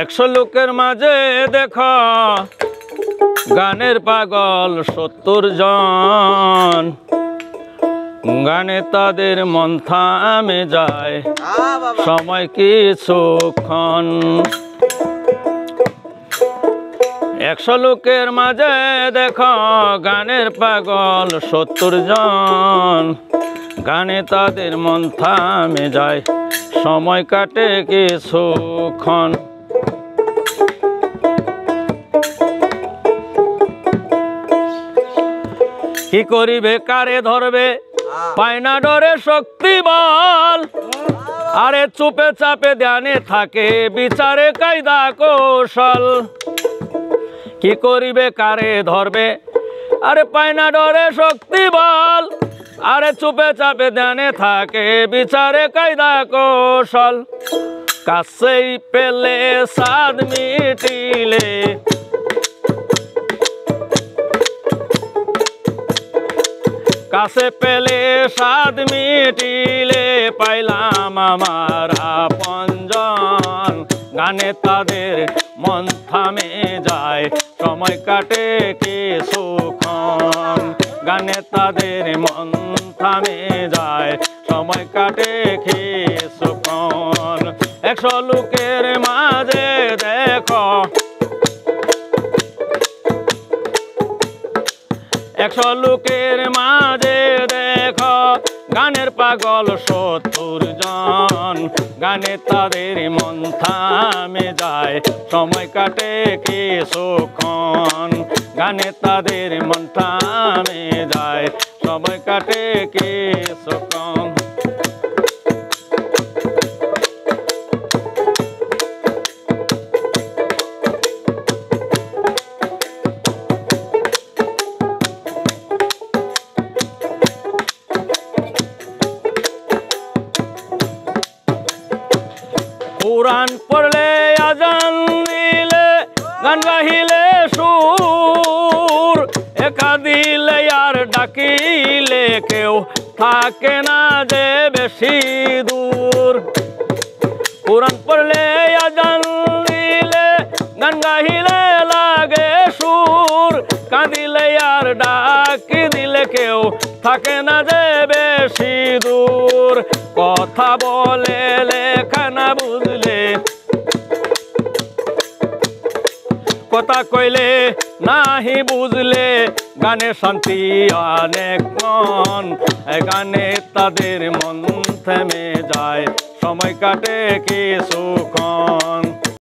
একশো লোকের মাঝে দেখো গানের পাগল ৭০ জন, গানে তাদের মন থামে যায় সময় কিছুক্ষণ। ১০০ লোকের মাঝে দেখো গানের পাগল ৭০ জন, গানে তাদের মন থামে যায় সময় কাটে কিছুক্ষণ। কি করিবে কারে ধরবে পায় না ডরে শক্তি বল, আরে চুপে চাপে ধ্যানে থাকে বিচারে কায়দা কৌশল। কি করিবে কারে ধরবে আরে পায় না ডরে শক্তি বল, আরে চুপে চাপে ধ্যানে থাকে বিচারে কায়দা কৌশল। কাছেই পেলে সাদ মিটিলে কাছে পেলে সাদ মিটিলে পাইলাম আমার আপনজন, গানে তাদের মন থামে যায় সময় কাটে কিছুক্ষণ। গানে তাদের মন থামে যায় সময় কাটে কিছুক্ষণ। ১০০ লোকের মাঝে দেখো ১০০ লোকের মাঝে দেখো গানের পাগল ৭০ জন, গানে তাদের মন থামে যায় সময় কাটে কিছুক্ষণ। গানে তাদের মন থামে যায় সময় কাটে কিছুক্ষণ। কুরআন পড়লে আজান দিলে গান গাহিলে সুর, একা দিলে আর ডাকিলে কেউ থাকে না যে বেশি দূর। কুরআন পড়লে আজান দিলে গান গাহিলে লাগে সুর, কাঁদিলে আর ডাকি দিলে কেউ থাকে না যে বেশি দূর। কথা বলে লেখা না বুঝলে কথা কইলে নাহি বুঝলে গানে শান্তি অনেক মন, গানে তাদের মন থেমে যায় সময় কাটে কিছুক্ষণ।